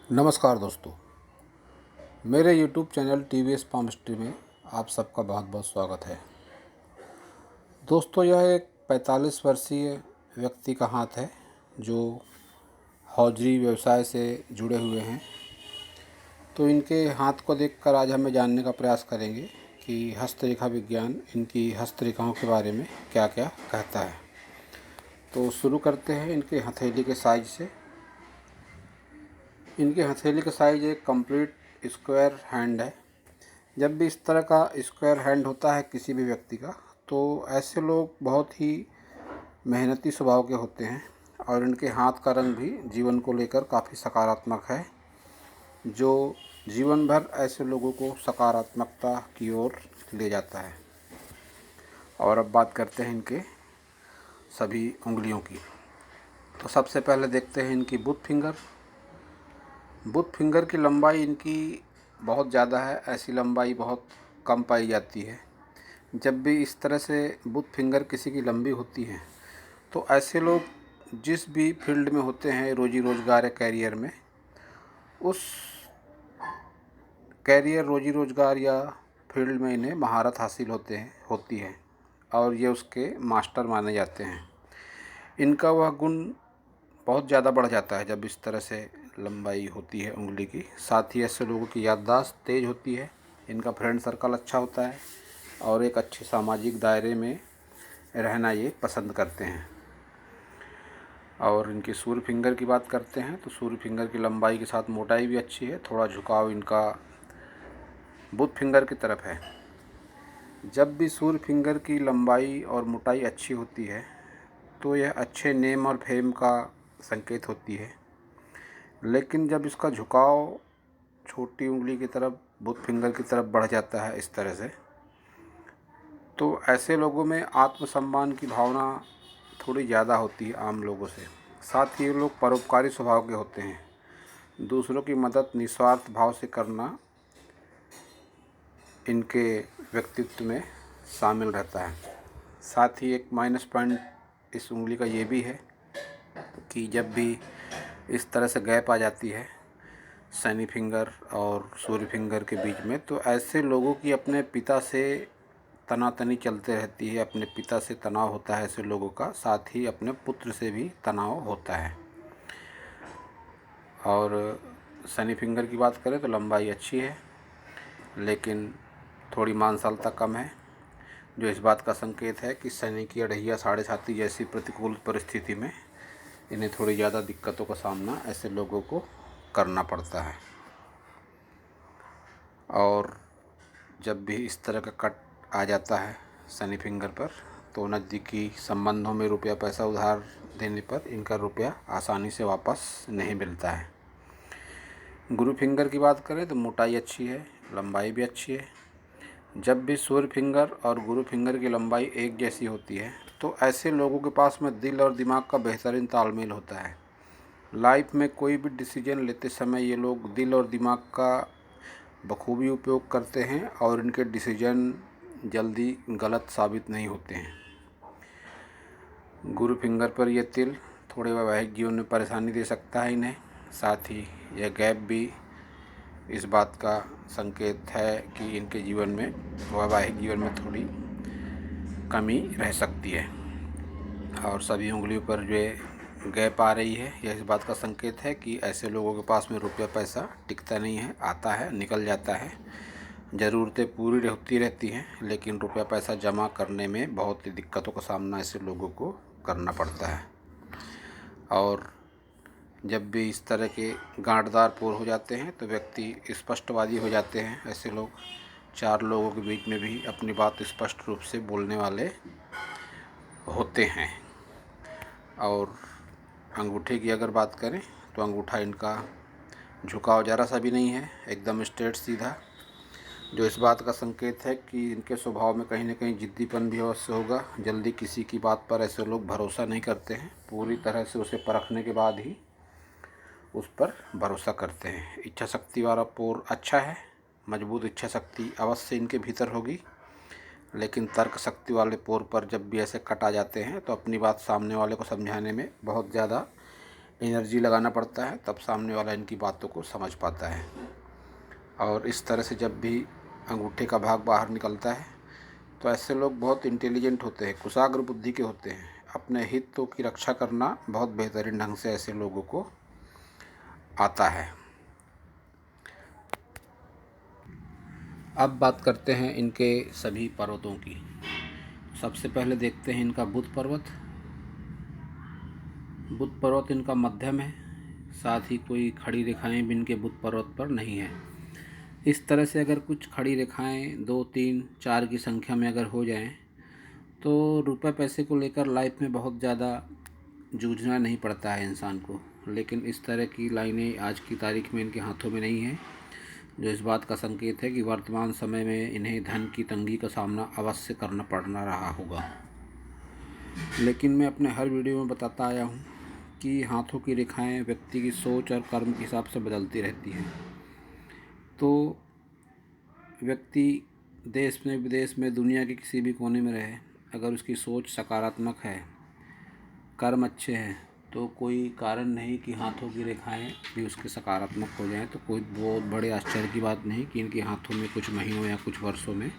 नमस्कार दोस्तों, मेरे YouTube चैनल TVS पामस्ट्री में आप सबका बहुत बहुत स्वागत है। दोस्तों, यह एक 45 वर्षीय व्यक्ति का हाथ है जो हौजरी व्यवसाय से जुड़े हुए हैं। तो इनके हाथ को देखकर आज हमें जानने का प्रयास करेंगे कि हस्तरेखा विज्ञान इनकी हस्तरेखाओं के बारे में क्या क्या कहता है। तो शुरू करते हैं इनके हथेली के साइज से। इनके हथेली का साइज एक कंप्लीट स्क्वायर हैंड है। जब भी इस तरह का स्क्वायर हैंड होता है किसी भी व्यक्ति का, तो ऐसे लोग बहुत ही मेहनती स्वभाव के होते हैं और इनके हाथ का रंग भी जीवन को लेकर काफ़ी सकारात्मक है, जो जीवन भर ऐसे लोगों को सकारात्मकता की ओर ले जाता है। और अब बात करते हैं इनके सभी उंगलियों की। तो सबसे पहले देखते हैं इनकी बुथ फिंगर। बुथ फिंगर की लंबाई इनकी बहुत ज़्यादा है, ऐसी लंबाई बहुत कम पाई जाती है। जब भी इस तरह से बुथ फिंगर किसी की लंबी होती है तो ऐसे लोग जिस भी फील्ड में होते हैं, रोजी रोज़गार या कैरियर में, उस कैरियर रोजी रोज़गार या फील्ड में इन्हें महारत हासिल होती है और ये उसके मास्टर माने जाते हैं। इनका वह गुण बहुत ज़्यादा बढ़ जाता है जब इस तरह से लंबाई होती है उंगली की। साथ ही ऐसे लोगों की याददाश्त तेज़ होती है, इनका फ्रेंड सर्कल अच्छा होता है और एक अच्छे सामाजिक दायरे में रहना ये पसंद करते हैं। और इनकी सूर्य फिंगर की बात करते हैं तो सूर्य फिंगर की लंबाई के साथ मोटाई भी अच्छी है। थोड़ा झुकाव इनका बुध फिंगर की तरफ है। जब भी सूर्य फिंगर की लंबाई और मोटाई अच्छी होती है तो यह अच्छे नेम और फेम का संकेत होती है। लेकिन जब इसका झुकाव छोटी उंगली की तरफ, बुध फिंगर की तरफ बढ़ जाता है इस तरह से, तो ऐसे लोगों में आत्मसम्मान की भावना थोड़ी ज़्यादा होती है आम लोगों से। साथ ही ये लोग परोपकारी स्वभाव के होते हैं। दूसरों की मदद निस्वार्थ भाव से करना इनके व्यक्तित्व में शामिल रहता है। साथ ही एक माइनस पॉइंट इस उंगली का ये भी है कि जब भी इस तरह से गैप आ जाती है शनि फिंगर और सूर्य फिंगर के बीच में, तो ऐसे लोगों की अपने पिता से तनातनी चलते रहती है। अपने पिता से तनाव होता है ऐसे लोगों का, साथ ही अपने पुत्र से भी तनाव होता है। और शनि फिंगर की बात करें तो लंबाई अच्छी है लेकिन थोड़ी मांसलता कम है, जो इस बात का संकेत है कि शनि की अढ़ैया साढ़े साथी जैसी प्रतिकूल परिस्थिति में इन्हें थोड़ी ज़्यादा दिक्कतों का सामना ऐसे लोगों को करना पड़ता है। और जब भी इस तरह का कट आ जाता है शनि फिंगर पर, तो नज़दीकी संबंधों में रुपया पैसा उधार देने पर इनका रुपया आसानी से वापस नहीं मिलता है। गुरु फिंगर की बात करें तो मोटाई अच्छी है, लंबाई भी अच्छी है। जब भी सूर्य फिंगर और गुरु फिंगर की लंबाई एक जैसी होती है तो ऐसे लोगों के पास में दिल और दिमाग का बेहतरीन तालमेल होता है। लाइफ में कोई भी डिसीजन लेते समय ये लोग दिल और दिमाग का बखूबी उपयोग करते हैं और इनके डिसीजन जल्दी गलत साबित नहीं होते हैं। गुरु फिंगर पर यह तिल थोड़े वैवाहिक जीवन में परेशानी दे सकता है इन्हें। साथ ही यह गैप भी इस बात का संकेत है कि इनके जीवन में, वैवाहिक जीवन में थोड़ी कमी रह सकती है। और सभी उंगलियों पर जो गैप आ रही है, यह इस बात का संकेत है कि ऐसे लोगों के पास में रुपया पैसा टिकता नहीं है, आता है निकल जाता है। ज़रूरतें पूरी होती रहती हैं लेकिन रुपया पैसा जमा करने में बहुत ही दिक्कतों का सामना ऐसे लोगों को करना पड़ता है। और जब भी इस तरह के गांठदार पोर हो जाते हैं तो व्यक्ति स्पष्टवादी हो जाते हैं। ऐसे लोग चार लोगों के बीच में भी अपनी बात स्पष्ट रूप से बोलने वाले होते हैं। और अंगूठे की अगर बात करें तो अंगूठा इनका झुकाव ज़रा सा भी नहीं है, एकदम स्ट्रेट सीधा, जो इस बात का संकेत है कि इनके स्वभाव में कहीं ना कहीं जिद्दीपन भी अवश्य होगा। जल्दी किसी की बात पर ऐसे लोग भरोसा नहीं करते हैं, पूरी तरह से उसे परखने के बाद ही उस पर भरोसा करते हैं। इच्छा शक्ति वाला पोर अच्छा है, मजबूत इच्छा शक्ति अवश्य इनके भीतर होगी। लेकिन तर्क शक्ति वाले पोर पर जब भी ऐसे कट आ जाते हैं तो अपनी बात सामने वाले को समझाने में बहुत ज़्यादा एनर्जी लगाना पड़ता है, तब सामने वाला इनकी बातों को समझ पाता है। और इस तरह से जब भी अंगूठे का भाग बाहर निकलता है तो ऐसे लोग बहुत इंटेलिजेंट होते हैं, कुशाग्र बुद्धि के होते हैं। अपने हितों की रक्षा करना बहुत बेहतरीन ढंग से ऐसे लोगों को आता है। अब बात करते हैं इनके सभी पर्वतों की। सबसे पहले देखते हैं इनका बुध पर्वत। बुध पर्वत इनका मध्यम है, साथ ही कोई खड़ी रेखाएं भी इनके बुध पर्वत पर नहीं है। इस तरह से अगर कुछ खड़ी रेखाएं 2, 3, 4 की संख्या में अगर हो जाएं तो रुपए पैसे को लेकर लाइफ में बहुत ज़्यादा जूझना नहीं पड़ता है इंसान को। लेकिन इस तरह की लाइनें आज की तारीख में इनके हाथों में नहीं है, जो इस बात का संकेत है कि वर्तमान समय में इन्हें धन की तंगी का सामना अवश्य करना पड़ना रहा होगा। लेकिन मैं अपने हर वीडियो में बताता आया हूँ कि हाथों की रेखाएं व्यक्ति की सोच और कर्म के हिसाब से बदलती रहती हैं। तो व्यक्ति देश में, विदेश में, दुनिया के किसी भी कोने में रहे, अगर उसकी सोच सकारात्मक है, कर्म अच्छे हैं, तो कोई कारण नहीं कि हाथों की रेखाएं भी उसके सकारात्मक हो जाएं। तो कोई बहुत बड़े आश्चर्य की बात नहीं कि इनके हाथों में कुछ महीनों या कुछ वर्षों में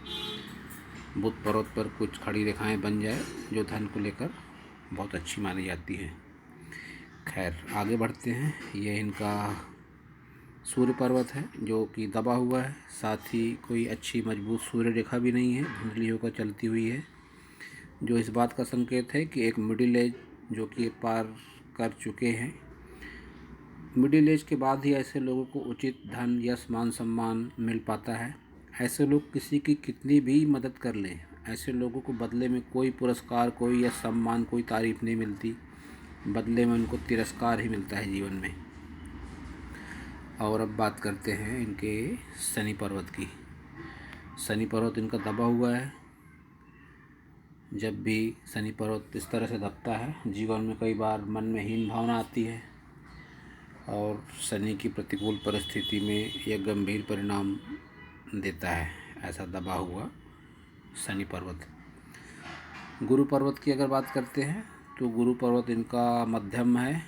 बुध पर्वत पर कुछ खड़ी रेखाएं बन जाए, जो धन को लेकर बहुत अच्छी मानी जाती है। खैर, आगे बढ़ते हैं। ये इनका सूर्य पर्वत है, जो कि दबा हुआ है, साथ ही कोई अच्छी मजबूत सूर्य रेखा भी नहीं है, धुंधली होकर चलती हुई है, जो इस बात का संकेत है कि एक मिडिल एज जो कि पार कर चुके हैं। मिडिल एज के बाद ही ऐसे लोगों को उचित धन, यश, मान सम्मान मिल पाता है। ऐसे लोग किसी की कितनी भी मदद कर लें, ऐसे लोगों को बदले में कोई पुरस्कार, कोई यश, सम्मान, कोई तारीफ नहीं मिलती। बदले में उनको तिरस्कार ही मिलता है जीवन में। और अब बात करते हैं इनके शनि पर्वत की। शनि पर्वत इनका दबा हुआ है। जब भी शनि पर्वत इस तरह से दबता है, जीवन में कई बार मन में हीन भावना आती है और शनि की प्रतिकूल परिस्थिति में यह गंभीर परिणाम देता है, ऐसा दबा हुआ शनि पर्वत। गुरु पर्वत की अगर बात करते हैं तो गुरु पर्वत इनका मध्यम है,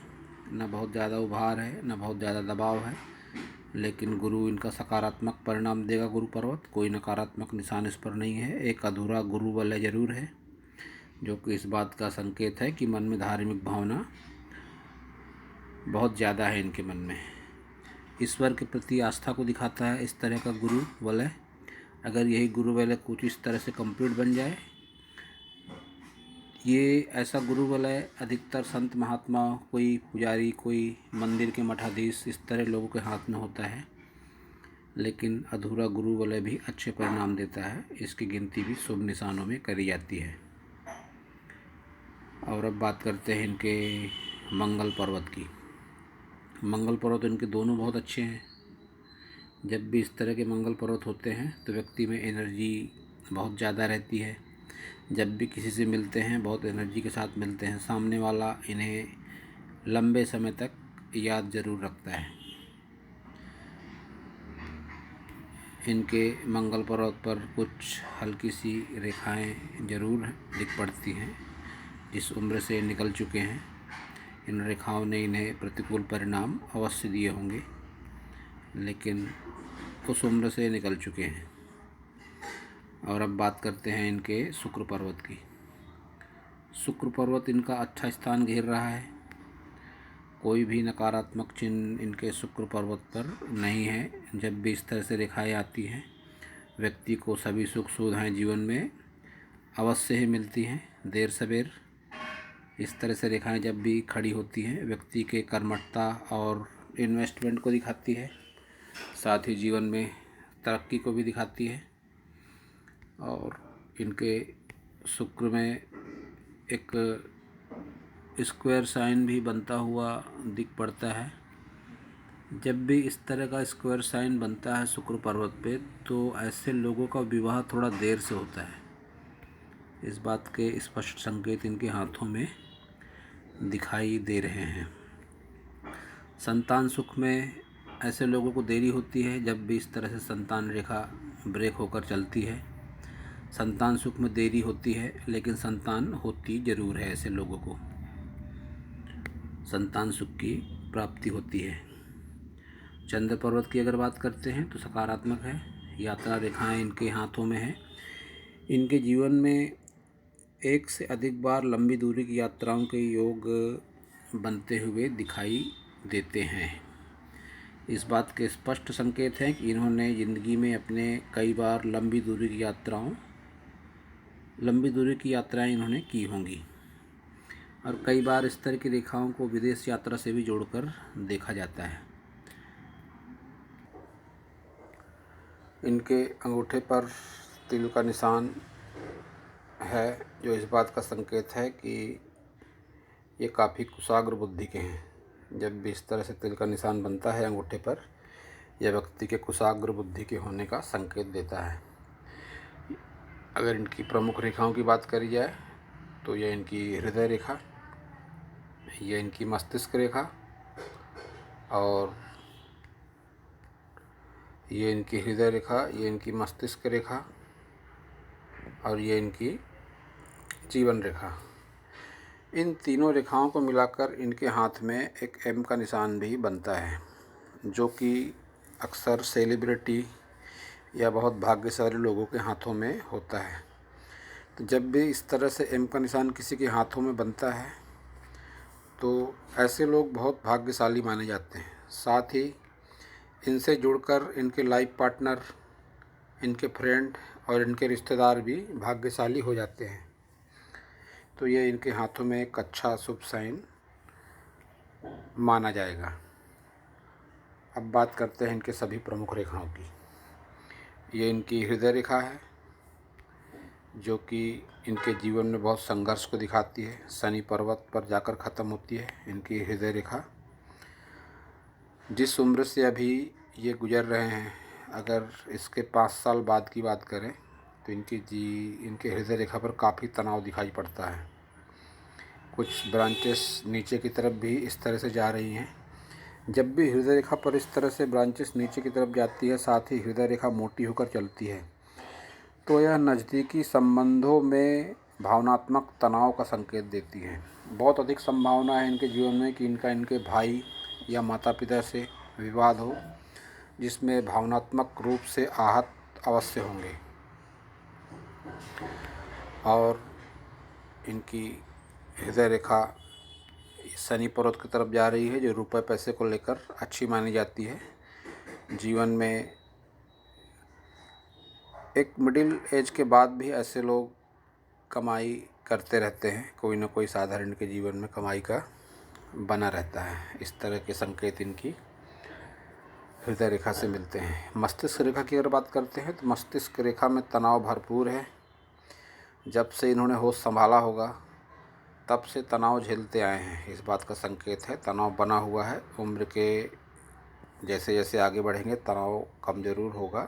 न बहुत ज़्यादा उभार है, न बहुत ज़्यादा दबाव है, लेकिन गुरु इनका सकारात्मक परिणाम देगा। गुरु पर्वत, कोई नकारात्मक निशान इस पर नहीं है। एक अधूरा गुरु वलय जरूर है, जो कि इस बात का संकेत है कि मन में धार्मिक भावना बहुत ज़्यादा है इनके मन में। ईश्वर के प्रति आस्था को दिखाता है इस तरह का गुरु वलय। अगर यही गुरु वलय कुछ इस तरह से कंप्लीट बन जाए, ये ऐसा गुरु वलय अधिकतर संत महात्मा, कोई पुजारी, कोई मंदिर के मठाधीश, इस तरह लोगों के हाथ में होता है। लेकिन अधूरा गुरु वलय भी अच्छे परिणाम देता है, इसकी गिनती भी शुभ निशानों में करी जाती है। और अब बात करते हैं इनके मंगल पर्वत की। मंगल पर्वत इनके दोनों बहुत अच्छे हैं। जब भी इस तरह के मंगल पर्वत होते हैं तो व्यक्ति में एनर्जी बहुत ज़्यादा रहती है। जब भी किसी से मिलते हैं बहुत एनर्जी के साथ मिलते हैं, सामने वाला इन्हें लंबे समय तक याद ज़रूर रखता है। इनके मंगल पर्वत पर कुछ हल्की सी रेखाएं ज़रूर दिख पड़ती हैं। जिस उम्र से निकल चुके हैं, इन रेखाओं ने इन्हें प्रतिकूल परिणाम अवश्य दिए होंगे, लेकिन उस उम्र से निकल चुके हैं। और अब बात करते हैं इनके शुक्र पर्वत की। शुक्र पर्वत इनका अच्छा स्थान घेर रहा है। कोई भी नकारात्मक चिन्ह इनके शुक्र पर्वत पर नहीं है। जब भी इस तरह से रेखाएं आती हैं, व्यक्ति को सभी सुख सुविधाएं जीवन में अवश्य ही मिलती हैं, देर सवेर। इस तरह से रेखाएं जब भी खड़ी होती हैं, व्यक्ति के कर्मठता और इन्वेस्टमेंट को दिखाती है, साथ ही जीवन में तरक्की को भी दिखाती है। और इनके शुक्र में एक स्क्वायर साइन भी बनता हुआ दिख पड़ता है। जब भी इस तरह का स्क्वायर साइन बनता है शुक्र पर्वत पे, तो ऐसे लोगों का विवाह थोड़ा देर से होता है। इस बात के स्पष्ट संकेत इनके हाथों में दिखाई दे रहे हैं। संतान सुख में ऐसे लोगों को देरी होती है जब भी इस तरह से संतान रेखा ब्रेक होकर चलती है। संतान सुख में देरी होती है, लेकिन संतान होती ज़रूर है ऐसे लोगों को। संतान सुख की प्राप्ति होती है। चंद्र पर्वत की अगर बात करते हैं तो सकारात्मक है। यात्रा रेखाएं इनके हाथों में हैं। इनके जीवन में एक से अधिक बार लंबी दूरी की यात्राओं के योग बनते हुए दिखाई देते हैं। इस बात के स्पष्ट संकेत हैं कि इन्होंने ज़िंदगी में अपने कई बार लंबी दूरी की यात्राएं इन्होंने की होंगी और कई बार इस तरह की रेखाओं को विदेश यात्रा से भी जोड़कर देखा जाता है। इनके अंगूठे पर तिल का निशान है, जो इस बात का संकेत है कि ये काफ़ी कुशाग्र बुद्धि के हैं। जब भी इस तरह से तिल का निशान बनता है अंगूठे पर, यह व्यक्ति के कुशाग्र बुद्धि के होने का संकेत देता है। अगर इनकी प्रमुख रेखाओं की बात करी जाए तो यह इनकी हृदय रेखा, यह इनकी मस्तिष्क रेखा और ये इनकी हृदय रेखा, ये इनकी मस्तिष्क रेखा और ये इनकी जीवन रेखा। इन तीनों रेखाओं को मिलाकर इनके हाथ में एक एम का निशान भी बनता है, जो कि अक्सर सेलिब्रिटी या बहुत भाग्यशाली लोगों के हाथों में होता है। तो जब भी इस तरह से एम का निशान किसी के हाथों में बनता है तो ऐसे लोग बहुत भाग्यशाली माने जाते हैं। साथ ही इनसे जुड़कर इनके लाइफ पार्टनर, इनके फ्रेंड और इनके रिश्तेदार भी भाग्यशाली हो जाते हैं। तो ये इनके हाथों में एक अच्छा शुभ साइन माना जाएगा। अब बात करते हैं इनके सभी प्रमुख रेखाओं की। ये इनकी हृदय रेखा है, जो कि इनके जीवन में बहुत संघर्ष को दिखाती है। शनि पर्वत पर जाकर ख़त्म होती है इनकी हृदय रेखा। जिस उम्र से अभी ये गुजर रहे हैं, अगर इसके 5 साल बाद की बात करें तो इनके हृदय रेखा पर काफ़ी तनाव दिखाई पड़ता है। कुछ ब्रांचेस नीचे की तरफ भी इस तरह से जा रही हैं। जब भी हृदय रेखा पर इस तरह से ब्रांचेस नीचे की तरफ जाती है, साथ ही हृदय रेखा मोटी होकर चलती है, तो यह नज़दीकी संबंधों में भावनात्मक तनाव का संकेत देती है। बहुत अधिक संभावना है इनके जीवन में कि इनके भाई या माता पिता से विवाद हो, जिसमें भावनात्मक रूप से आहत अवश्य होंगे। और इनकी हृदय रेखा शनि पर्वत की तरफ जा रही है, जो रुपए पैसे को लेकर अच्छी मानी जाती है। जीवन में एक मिडिल एज के बाद भी ऐसे लोग कमाई करते रहते हैं, कोई ना कोई साधन इनके जीवन में कमाई का बना रहता है। इस तरह के संकेत इनकी हृदय रेखा से मिलते हैं। मस्तिष्क रेखा की अगर बात करते हैं तो मस्तिष्क रेखा में तनाव भरपूर है। जब से इन्होंने होश संभाला होगा तब से तनाव झेलते आए हैं, इस बात का संकेत है। तनाव बना हुआ है। उम्र के जैसे जैसे आगे बढ़ेंगे तनाव कम ज़रूर होगा,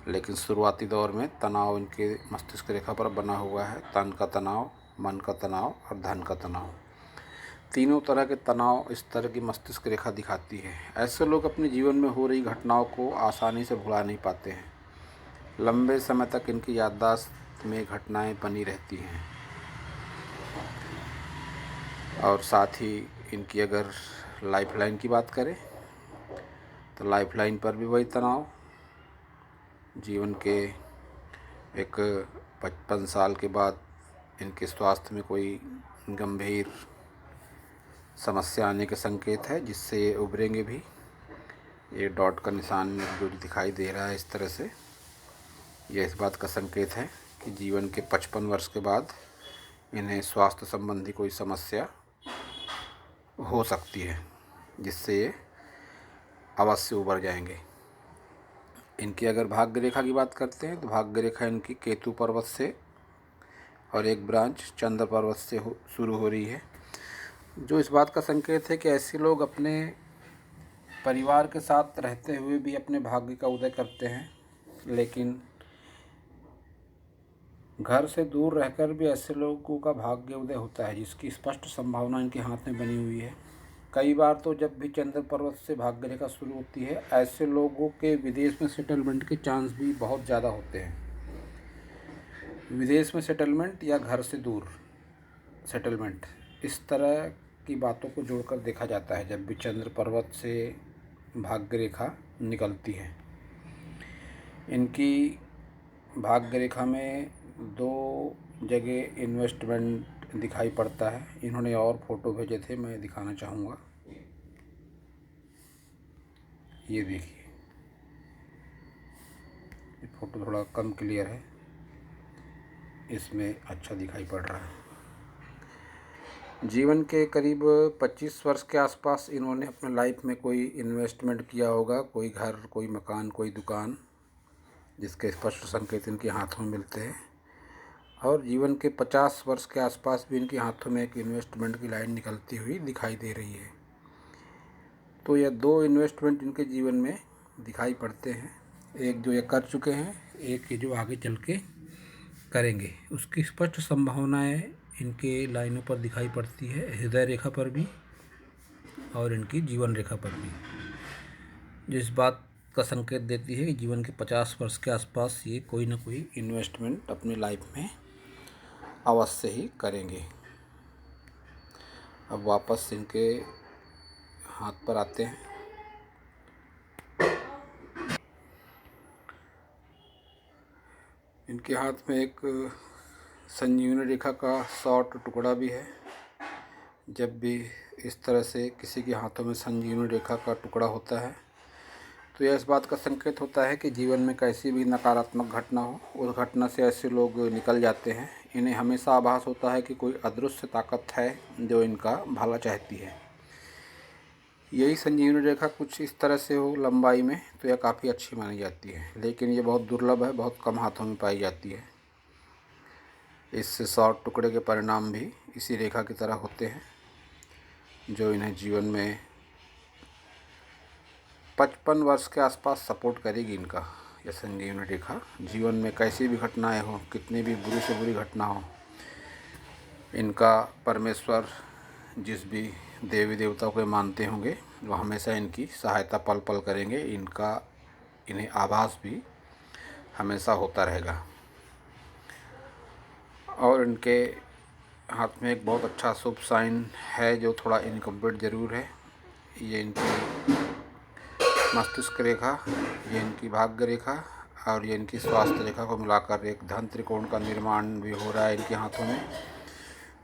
लेकिन शुरुआती दौर में तनाव इनके मस्तिष्क रेखा पर बना हुआ है। तन का तनाव, मन का तनाव और धन का तनाव, तीनों तरह के तनाव इस तरह की मस्तिष्क रेखा दिखाती है। ऐसे लोग अपने जीवन में हो रही घटनाओं को आसानी से भुला नहीं पाते हैं। लंबे समय तक इनकी याददाश्त में घटनाएं बनी रहती हैं। और साथ ही इनकी अगर लाइफलाइन की बात करें तो लाइफलाइन पर भी वही तनाव। जीवन के एक 55 साल के बाद इनके स्वास्थ्य में कोई गंभीर समस्या आने के संकेत है, जिससे ये उभरेंगे भी। ये डॉट का निशान जो दिखाई दे रहा है इस तरह से, यह इस बात का संकेत है कि जीवन के 55 वर्ष के बाद इन्हें स्वास्थ्य संबंधी कोई समस्या हो सकती है, जिससे ये अवश्य उबर जाएंगे। इनकी अगर भाग्य रेखा की बात करते हैं तो भाग्य रेखा इनकी केतु पर्वत से और एक ब्रांच चंद्र पर्वत से शुरू हो रही है, जो इस बात का संकेत है कि ऐसे लोग अपने परिवार के साथ रहते हुए भी अपने भाग्य का उदय करते हैं, लेकिन घर से दूर रहकर भी ऐसे लोगों का भाग्य उदय होता है, जिसकी स्पष्ट संभावना इनके हाथ में बनी हुई है। कई बार तो जब भी चंद्र पर्वत से भाग्य रेखा शुरू होती है, ऐसे लोगों के विदेश में सेटलमेंट के चांस भी बहुत ज़्यादा होते हैं। विदेश में सेटलमेंट या घर से दूर सेटलमेंट, इस तरह की बातों को जोड़कर देखा जाता है जब भी चंद्र पर्वत से भाग्य रेखा निकलती है। इनकी भाग्य रेखा में 2 जगह इन्वेस्टमेंट दिखाई पड़ता है। इन्होंने और फ़ोटो भेजे थे, मैं दिखाना चाहूँगा। ये देखिए, ये फ़ोटो थोड़ा कम क्लियर है, इसमें अच्छा दिखाई पड़ रहा है। जीवन के करीब 25 वर्ष के आसपास इन्होंने अपने लाइफ में कोई इन्वेस्टमेंट किया होगा, कोई घर, कोई मकान, कोई दुकान, जिसके स्पष्ट संकेत इनके हाथों में मिलते हैं। और जीवन के 50 वर्ष के आसपास भी इनके हाथों में एक इन्वेस्टमेंट की लाइन निकलती हुई दिखाई दे रही है। तो यह 2 इन्वेस्टमेंट इनके जीवन में दिखाई पड़ते हैं। एक जो ये कर चुके हैं, एक ये जो आगे चल के करेंगे। उसकी स्पष्ट संभावनाएं इनके लाइनों पर दिखाई पड़ती है, हृदय रेखा पर भी और इनकी जीवन रेखा पर भी, जिस बात का संकेत देती है कि जीवन के 50 वर्ष के आसपास ये कोई ना कोई इन्वेस्टमेंट अपनी लाइफ में अवश्य ही करेंगे। अब वापस इनके हाथ पर आते हैं। इनके हाथ में एक संजीवनी रेखा का शॉर्ट टुकड़ा भी है। जब भी इस तरह से किसी के हाथों में संजीवनी रेखा का टुकड़ा होता है तो यह इस बात का संकेत होता है कि जीवन में कैसी भी नकारात्मक घटना हो, उस घटना से ऐसे लोग निकल जाते हैं। इन्हें हमेशा आभास होता है कि कोई अदृश्य ताकत है जो इनका भला चाहती है। यही संजीवनी रेखा कुछ इस तरह से हो लंबाई में तो यह काफ़ी अच्छी मानी जाती है, लेकिन ये बहुत दुर्लभ है, बहुत कम हाथों में पाई जाती है। इस शॉर्ट टुकड़े के परिणाम भी इसी रेखा की तरह होते हैं जो इन्हें जीवन में 55 वर्ष के आसपास सपोर्ट करेगी। इनका यह संजीवनी रेखा जीवन में कैसी भी घटनाएं हो, कितनी भी बुरी से बुरी घटना हो, इनका परमेश्वर जिस भी देवी देवताओं को मानते होंगे वो हमेशा इनकी सहायता पल पल करेंगे। इन्हें आभास भी हमेशा होता रहेगा। और इनके हाथ में एक बहुत अच्छा शुभ साइन है जो थोड़ा इनकम्प्लीट ज़रूर है। ये इनकी मस्तिष्क रेखा, ये इनकी भाग्य रेखा और ये इनकी स्वास्थ्य रेखा को मिलाकर एक धन त्रिकोण का निर्माण भी हो रहा है इनके हाथों में,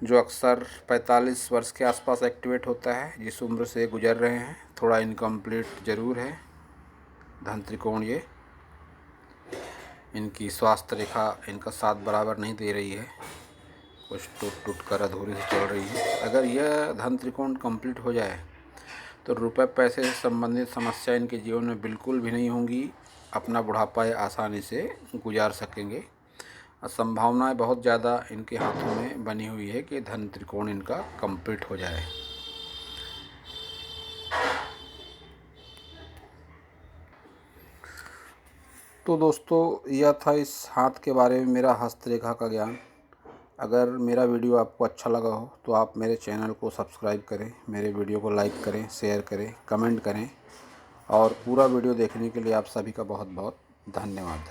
जो अक्सर 45 वर्ष के आसपास एक्टिवेट होता है। जिस उम्र से गुजर रहे हैं थोड़ा इनकम्प्लीट ज़रूर है धन त्रिकोण। ये इनकी स्वास्थ्य रेखा इनका साथ बराबर नहीं दे रही है, कुछ टूट टूट कर अधूरी से चल रही है। अगर यह धन त्रिकोण कंप्लीट हो जाए तो रुपए पैसे से संबंधित समस्या इनके जीवन में बिल्कुल भी नहीं होंगी। अपना बुढ़ापा आसानी से गुजार सकेंगे और संभावनाएं बहुत ज़्यादा इनके हाथों में बनी हुई है कि धन त्रिकोण इनका कंप्लीट हो जाए। तो दोस्तों, यह था इस हाथ के बारे में मेरा हस्तरेखा का ज्ञान। अगर मेरा वीडियो आपको अच्छा लगा हो तो आप मेरे चैनल को सब्सक्राइब करें, मेरे वीडियो को लाइक करें, शेयर करें, कमेंट करें और पूरा वीडियो देखने के लिए आप सभी का बहुत बहुत धन्यवाद।